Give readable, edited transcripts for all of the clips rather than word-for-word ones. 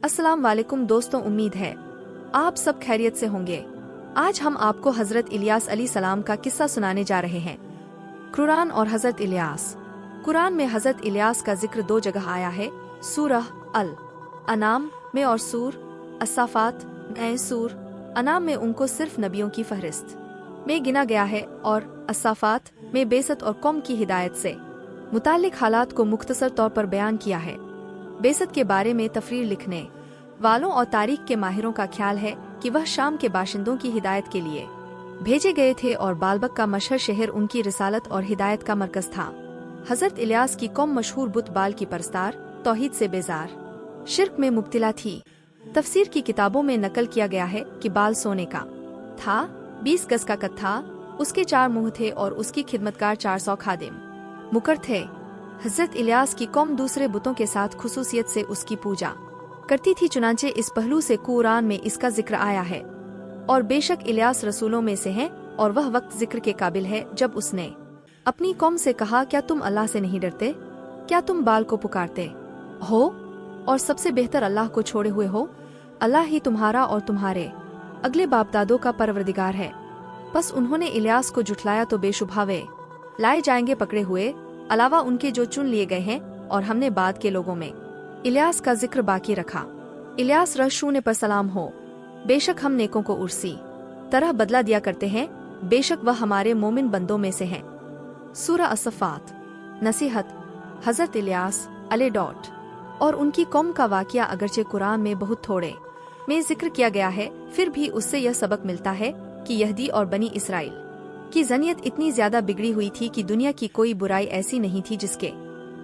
अस्सलाम वालेकुम दोस्तों, उम्मीद है आप सब खैरियत से होंगे। आज हम आपको हजरत इलियास अलैहिस्सलाम का किस्सा सुनाने जा रहे हैं। कुरान और हजरत इलियास। कुरान में हजरत इलियास का जिक्र 2 जगह आया है, सूरह अल अनाम में और सूर अस्साफात में। सूर अनाम में उनको सिर्फ नबियों की फहरिस्त में गिना गया है और अस्साफात में बेसत और कौम की हिदायत से मुताल्लिक हालात को मुख्तसर तौर पर बयान किया है। बेसत के बारे में तफरीर लिखने वालों और तारीख के माहिरों का ख्याल है कि वह शाम के बाशिंदों की हिदायत के लिए भेजे गए थे और बालबक का मशहर शहर उनकी रिसालत और हिदायत का मरकज था। हजरत इलियास की कौम मशहूर बुत बाल की परस्तार, तौहीद से बेजार, शिर्क में मुब्तिला थी। तफसीर की किताबों में नकल किया गया है कि बाल सोने का था, 20 गज का कद था, उसके 4 मुंह थे और उसकी खिदमतगार 400 खादिम मुकर थे। हजरत इलियास की कौम दूसरे बुतों के साथ खुसूसियत से उसकी पूजा करती थी, चुनांचे इस पहलू से कुरान में इसका जिक्र आया है। और बेशक इलियास रसूलों में से है और वह वक्त जिक्र के काबिल है जब उसने अपनी कौम से कहा, क्या तुम अल्लाह से नहीं डरते? क्या तुम बाल को पुकारते हो और सबसे बेहतर अल्लाह को छोड़े हुए हो? अल्लाह ही तुम्हारा और तुम्हारे अगले बाप दादों का परवरदिगार है। बस उन्होंने इलियास को जुठलाया तो बेशुबा वे लाए जाएंगे पकड़े हुए, अलावा उनके जो चुन लिए गए हैं, और हमने बाद के लोगों में इलियास का जिक्र बाकी रखा। इलियास रशूने पर सलाम हो, बेशक हम नेकों को उर्सी तरह बदला दिया करते हैं, बेशक वह हमारे मोमिन बंदों में से हैं। सूरह अस्सफ़ात। नसीहत। हजरत इलियास अलैहि और उनकी कौम का वाक़या अगरचे कुरान में बहुत थोड़े में जिक्र किया गया है, फिर भी उससे यह सबक मिलता है कि यहदी और बनी इसराइल की ज़नियत इतनी ज्यादा बिगड़ी हुई थी कि दुनिया की कोई बुराई ऐसी नहीं थी जिसके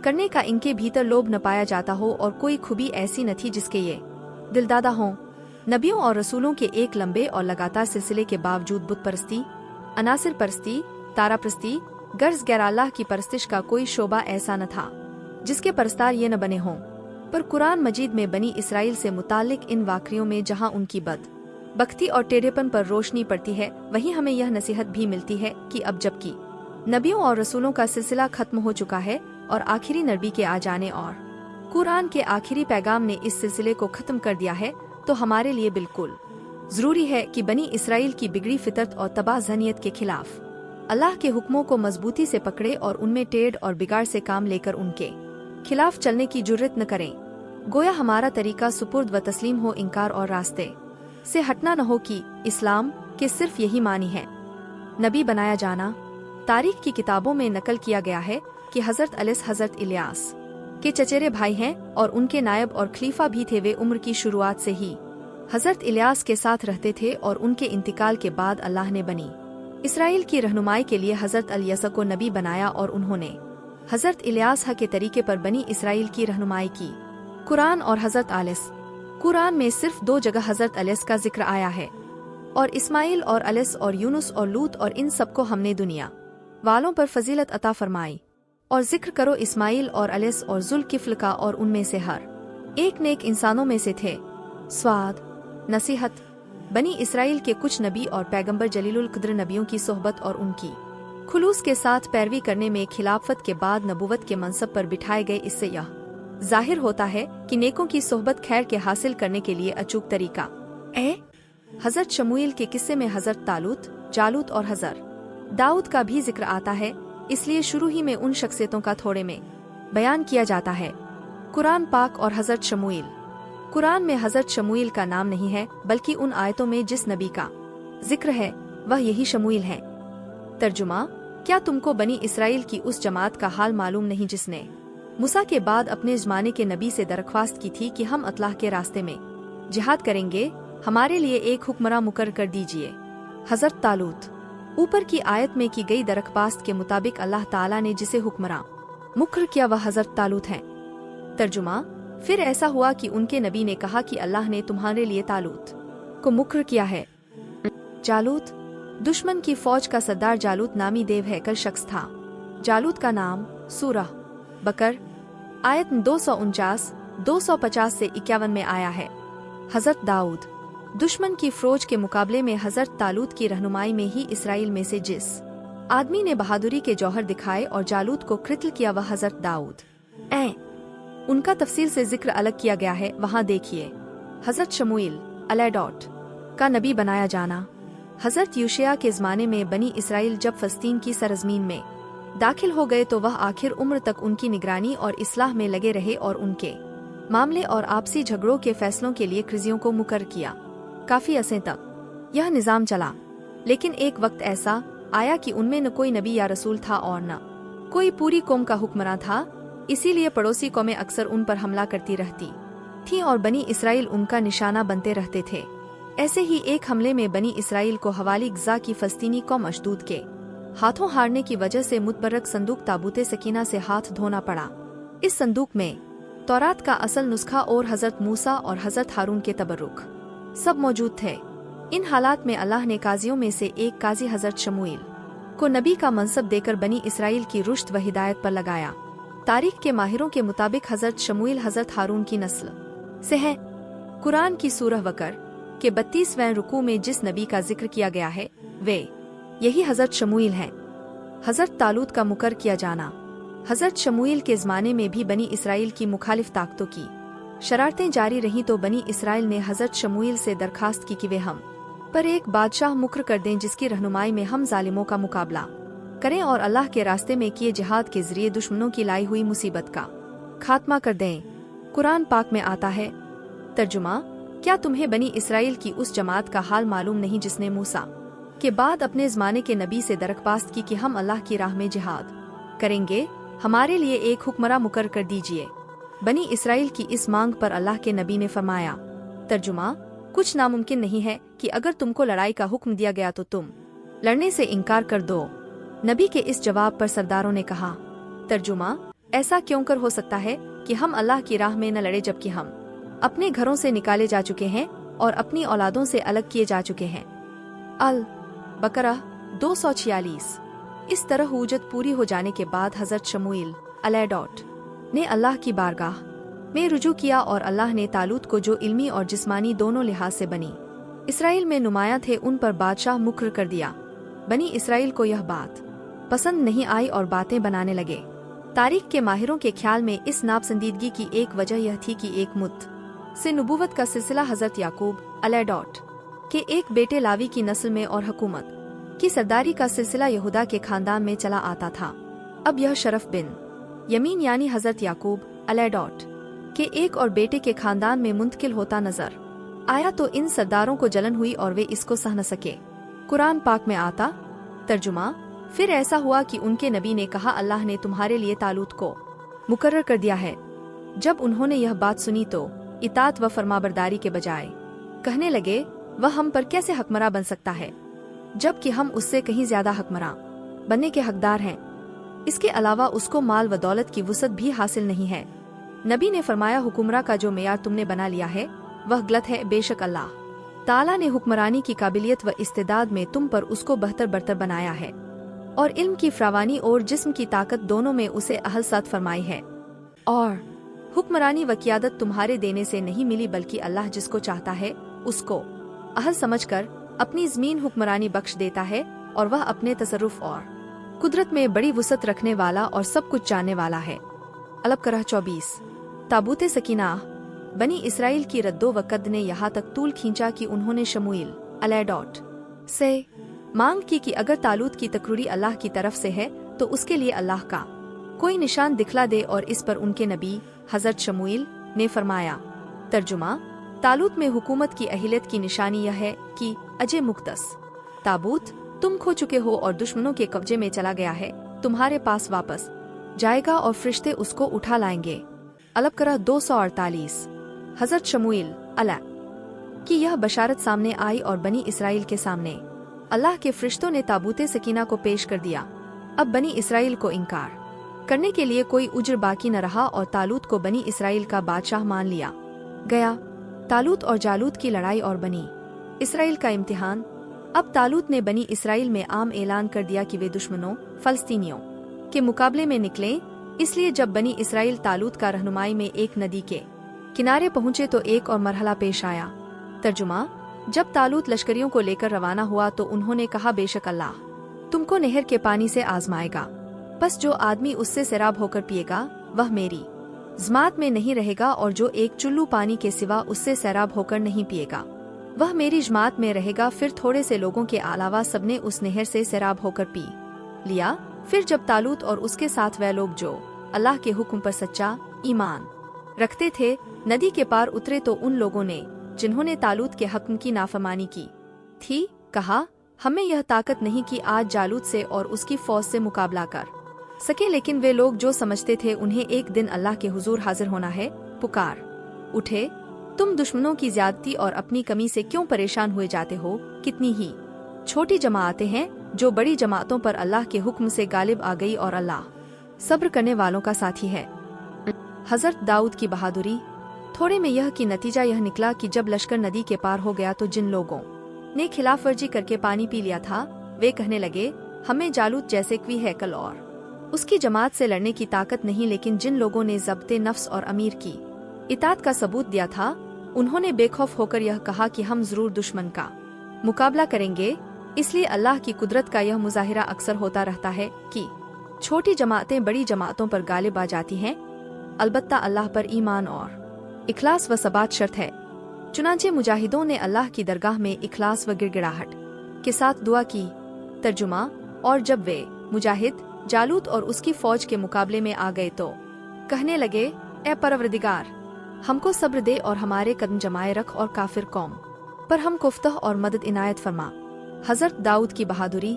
करने का इनके भीतर लोभ न पाया जाता हो, और कोई खूबी ऐसी न थी जिसके ये दिलदादा हों। नबियों और रसूलों के एक लंबे और लगातार सिलसिले के बावजूद बुत परस्ती, अनासिर परस्ती, तारा परस्ती, गर्ज गैर अल्लाह की परस्तिश का कोई शोबा ऐसा न था जिसके परस्तार ये न बने हों। पर कुरान मजीद में बनी इसराइल से मुताल्लिक इन वाक़ियों में जहाँ उनकी बख्ती और टेढ़ेपन पर रोशनी पड़ती है, वहीं हमें यह नसीहत भी मिलती है कि अब जबकि नबियों और रसूलों का सिलसिला खत्म हो चुका है और आखिरी नबी के आ जाने और कुरान के आखिरी पैगाम ने इस सिलसिले को खत्म कर दिया है, तो हमारे लिए बिल्कुल जरूरी है कि बनी इसराइल की बिगड़ी फितरत और तबाह ज़हनियत के खिलाफ अल्लाह के हुक्मों को मजबूती से पकड़े और उनमें टेढ़ और बिगाड़ से काम लेकर उनके खिलाफ चलने की जुर्रत न करें। गोया हमारा तरीका सुपुर्द व तस्लीम हो, इनकार और रास्ते से हटना न हो कि इस्लाम के सिर्फ यही मानी है नबी बनाया जाना। तारीख की किताबों में नकल किया गया है कि हजरत इलियास के चचेरे भाई हैं और उनके नायब और खलीफा भी थे। वे उम्र की शुरुआत से ही हजरत इलियास के साथ रहते थे और उनके इंतकाल के बाद अल्लाह ने बनी इसराइल की रहनुमाई के लिए हजरत इलियास को नबी बनाया और उन्होंने हजरत इलियास के तरीके पर बनी इसराइल की रहनुमाई की। कुरान और हजरत आलिस। कुरान में सिर्फ 2 जगह हजरत अलिस का जिक्र आया है, और इस्माइल और अलिस और यूनुस और लूत, और इन सबको हमने दुनिया वालों पर फजीलत अता फरमाई। और जिक्र करो इस्माइल और अलिस और जुल्किफ्ल का, और उनमें से हर एक नेक इंसानों में से थे। स्वाद। नसीहत। बनी इसराइल के कुछ नबी और पैगंबर जलीलुल क़द्र नबियों की सोहबत और उनकी खुलूस के साथ पैरवी करने में खिलाफत के बाद नबूवत के मनसब पर बिठाए गए। इससे यह जाहिर होता है कि नेकों की सोहबत खैर के हासिल करने के लिए अचूक तरीका है। हजरत शमूएल के किस्से में हजरत तालूत, जालूत और हजरत दाऊद का भी जिक्र आता है, इसलिए शुरू ही में उन शख्सियतों का थोड़े में बयान किया जाता है। कुरान पाक और हजरत शमूएल। कुरान में हजरत शमूएल का नाम नहीं है, बल्कि उन आयतों में जिस नबी का जिक्र है वह यही शमूएल है। तर्जुमा। क्या तुमको बनी इसराइल की उस जमात का हाल मालूम नहीं जिसने मूसा के बाद अपने ज़माने के नबी से दरख्वास्त की थी कि हम अल्लाह के रास्ते में जिहाद करेंगे, हमारे लिए एक हुक्मरां मुकर्रर कर दीजिए। हजरत तालूत। ऊपर की आयत में की गई दरख्वास्त के मुताबिक अल्लाह ताला ने जिसे हुक्मरां मुकर्रर किया वह हजरत तालूत है। तर्जुमा। फिर ऐसा हुआ कि उनके नबी ने कहा कि अल्लाह ने तुम्हारे लिए तालूत को मुकर्रर किया है। जालूत। दुश्मन की फौज का सरदार जालूत नामी देव हैकर शख्स था। जालूत का नाम सूरह बकर आयत 249, 250 से 51 में आया है। हजरत दाऊद। दुश्मन की फौज के मुकाबले में हजरत तालूत की रहनुमाई में ही इसराइल में से जिस आदमी ने बहादुरी के जौहर दिखाए और जालूत को कृत्ल किया वह हजरत दाऊद। उनका तफसील से जिक्र अलग किया गया है, वहाँ देखिए। हजरत शमूएल अलैडॉट का नबी बनाया जाना। हजरत यूशिया के ज़माने में बनी इसराइल जब फ़लस्तीन की सरज़मीन में दाखिल हो गए तो वह आखिर उम्र तक उनकी निगरानी और इस्लाह में लगे रहे और उनके मामले और आपसी झगड़ों के फैसलों के लिए क़िज़ियों को मुकर्रर किया। काफ़ी अरसे तक यह निज़ाम चला, लेकिन एक वक्त ऐसा आया कि उनमें न कोई नबी या रसूल था और न कोई पूरी कौम का हुक्मरान था। इसीलिए पड़ोसी कौमें अक्सर उन पर हमला करती रहती थीं और बनी इसराइल उनका निशाना बनते रहते थे। ऐसे ही एक हमले में बनी इसराइल को हवाली गज़ा की फ़लस्तीनी कौम अशदूद के हाथों हारने की वजह से मुतबर्रक संदूक ताबूते सकीना से हाथ धोना पड़ा। इस संदूक में तौरात का असल नुस्खा और हजरत मूसा और हजरत हारून के तबर्रुक सब मौजूद थे। इन हालात में अल्लाह ने काजियों में से एक काजी हजरत शमूएल को नबी का मनसब देकर बनी इसराइल की रुश्द व हिदायत पर लगाया। तारीख के माहिरों के मुताबिक हजरत शमूएल हजरत हारून की नस्ल से है। कुरान की सूरह वकर के 32वें रुकू में जिस नबी का जिक्र किया गया है वे यही हजरत शमूएल हैं। हजरत तालूत का मुकर किया जाना। हजरत शमूएल के ज़माने में भी बनी इसराइल की मुखालिफ ताकतों की शरारतें जारी रहीं तो बनी इसराइल ने हजरत शमूएल से दरखास्त की कि वे हम पर एक बादशाह मुकर कर दें जिसकी रहनुमाई में हम जालिमों का मुकाबला करें और अल्लाह के रास्ते में किए जिहाद के जरिए दुश्मनों की लाई हुई मुसीबत का खात्मा कर दें। कुरान पाक में आता है, तर्जुमा, क्या तुम्हें बनी इसराइल की उस जमात का हाल मालूम नहीं जिसने मूसा के बाद अपने ज़माने के नबी से दरख्वास्त की कि हम अल्लाह की राह में जिहाद करेंगे, हमारे लिए एक हुक्मरा मुकर कर दीजिए। बनी इसराइल की इस मांग पर अल्लाह के नबी ने फरमाया, तर्जुमा, कुछ नामुमकिन नहीं है कि अगर तुमको लड़ाई का हुक्म दिया गया तो तुम लड़ने से इनकार कर दो। नबी के इस जवाब पर सरदारों ने कहा, तर्जुमा, ऐसा क्यों कर हो सकता है कि हम अल्लाह की राह में न लड़े जबकि हम अपने घरों से निकाले जा चुके हैं और अपनी औलादों से अलग किए जा चुके हैं। अल बकरा 246। इस तरह हुज्जत पूरी हो जाने के बाद हजरत शमूएल अलैडॉट ने अल्लाह की बारगाह में रुजू किया और अल्लाह ने तालूत को जो इल्मी और जिस्मानी दोनों लिहाज से बनी इसराइल में नुमाया थे उन पर बादशाह मुकर्रर कर दिया। बनी इसराइल को यह बात पसंद नहीं आई और बातें बनाने लगे। तारीख के माहिरों के ख्याल में इस नापसंदीदगी की एक वजह यह थी कि एक मुद्द से नबूवत का सिलसिला हजरत याकूब अलैडॉट के एक बेटे लावी की नस्ल में और हुकूमत की सरदारी का सिलसिला यहूदा के खानदान में चला आता था। अब यह शरफ बिन यमीन यानी हजरत याकूब अलैडॉट के एक और बेटे के खानदान में मुंतकिल होता नजर आया तो इन सरदारों को जलन हुई और वे इसको सह न सके। कुरान पाक में आता, तर्जुमा, फिर ऐसा हुआ कि उनके नबी ने कहा, अल्लाह ने तुम्हारे लिए तालूत को मुकर्रर कर दिया है। जब उन्होंने यह बात सुनी तो इताअत व फरमाबरदारी के बजाय कहने लगे, वह हम पर कैसे हकमरा बन सकता है जबकि हम उससे कहीं ज्यादा हकमरा बनने के हकदार हैं। इसके अलावा उसको माल व दौलत की वुसअत भी हासिल नहीं है। नबी ने फरमाया, हुकुमरा का जो मेयार तुमने बना लिया है वह गलत है। बेशक अल्लाह ताला ने हुक्मरानी की काबिलियत व इस्तेदाद में तुम पर उसको बेहतर बरतर बनाया है और इल्म की फरावानी और जिस्म की ताकत दोनों में उसे अहल साथ फरमाई है। और हुक्मरानी व क़ियादत तुम्हारे देने से नहीं मिली बल्कि अल्लाह जिसको चाहता है उसको अहल समझकर अपनी ज़मीन हुक्मरानी बख्श देता है और वह अपने तसर्रुफ और कुदरत में बड़ी वुसअत रखने वाला और सब कुछ जानने वाला है। अलबकरह 24। ताबूते सकीना। बनी इसराइल की रद्दो वक़द ने यहाँ तक तूल खींचा कि उन्होंने शमूएल अलैडॉट से मांग की कि अगर तालूत की तकरूरी अल्लाह की तरफ से है तो उसके लिए अल्लाह का कोई निशान दिखला दे, और इस पर उनके नबी हजरत शमूएल ने फरमाया, तर्जुमा, तालूत में हुकूमत की अहिलियत की निशानी यह है कि अजय मुक़द्दस ताबूत तुम खो चुके हो और दुश्मनों के कब्जे में चला गया है, तुम्हारे पास वापस जाएगा और फरिश्ते उसको उठा लाएंगे। अलबकरह 248। हजरत शमूएल अलैह की यह बशारत सामने आई और बनी इसराइल के सामने अल्लाह के फरिश्तों ने ताबूते सकीना को पेश कर दिया। अब बनी इसराइल को इनकार करने के लिए कोई उज्र बाकी न रहा और तालूत को बनी इसराइल का बादशाह मान लिया गया। तालूत और जालूत की लड़ाई और बनी इसराइल का इम्तिहान। अब तालूत ने बनी इसराइल में आम ऐलान कर दिया कि वे दुश्मनों फ़लस्तीनियों के मुकाबले में निकलें। इसलिए जब बनी इसराइल तालूत का रहनुमाई में एक नदी के किनारे पहुंचे तो एक और मरहला पेश आया। तर्जुमा, जब तालूत लश्करियों को लेकर रवाना हुआ तो उन्होंने कहा, बेशक अल्लाह तुमको नहर के पानी से आजमाएगा, बस जो आदमी उससे सैराब होकर पिएगा वह मेरी जमात में नहीं रहेगा और जो एक चुल्लू पानी के सिवा उससे सैराब होकर नहीं पिएगा वह मेरी जमात में रहेगा। फिर थोड़े से लोगों के अलावा सबने उस नहर से सैराब होकर पी लिया। फिर जब तालूत और उसके साथ वह लोग जो अल्लाह के हुक्म पर सच्चा ईमान रखते थे नदी के पार उतरे तो उन लोगों ने जिन्होंने तालूत के हुक्म की नाफरमानी की थी कहा, हमें यह ताकत नहीं कि आज जालूत से और उसकी फौज से मुकाबला कर सके। लेकिन वे लोग जो समझते थे उन्हें एक दिन अल्लाह के हुजूर हाजिर होना है, पुकार उठे, तुम दुश्मनों की ज्यादती और अपनी कमी से क्यों परेशान हुए जाते हो? कितनी ही छोटी जमातें हैं जो बड़ी जमातों पर अल्लाह के हुक्म से गालिब आ गई और अल्लाह सब्र करने वालों का साथी है। हजरत दाऊद की बहादुरी। थोड़े में यह कि नतीजा यह निकला कि जब लश्कर नदी के पार हो गया तो जिन लोगों ने खिलाफ वर्जी करके पानी पी लिया था वे कहने लगे, हमें जालूत जैसे क्वी है कल और उसकी जमात से लड़ने की ताकत नहीं। लेकिन जिन लोगों ने ज़ब्ते नफ्स और अमीर की इताअत का सबूत दिया था उन्होंने बेखौफ होकर यह कहा कि हम जरूर दुश्मन का मुकाबला करेंगे। इसलिए अल्लाह की कुदरत का यह मुजाहिरा अक्सर होता रहता है कि छोटी जमातें बड़ी जमातों पर गालिब आ जाती हैं। अलबत्ता अल्लाह पर ईमान और इखलास व सबात शर्त है। चुनांचे मुजाहिदों ने अल्लाह की दरगाह में इखलास व गिड़गिड़ाहट के साथ दुआ की। तर्जुमा। और जब वे मुजाहिद जालूत और उसकी फौज के मुकाबले में आ गए तो कहने लगे, ए परवरदिगार, हमको सब्र दे और हमारे कदम जमाए रख और काफिर कौम पर हम कुफ्तह और मदद इनायत फरमा। हजरत दाऊद की बहादुरी।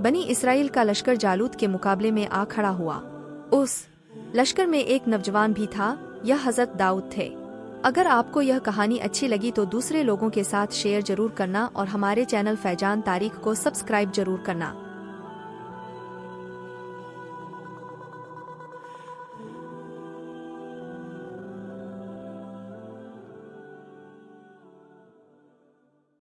बनी इसराइल का लश्कर जालूत के मुकाबले में आ खड़ा हुआ। उस लश्कर में एक नौजवान भी था, यह हजरत दाऊद थे। अगर आपको यह कहानी अच्छी लगी तो दूसरे लोगों के साथ शेयर जरूर करना और हमारे चैनल फैजान तारीख को सब्सक्राइब जरूर करना।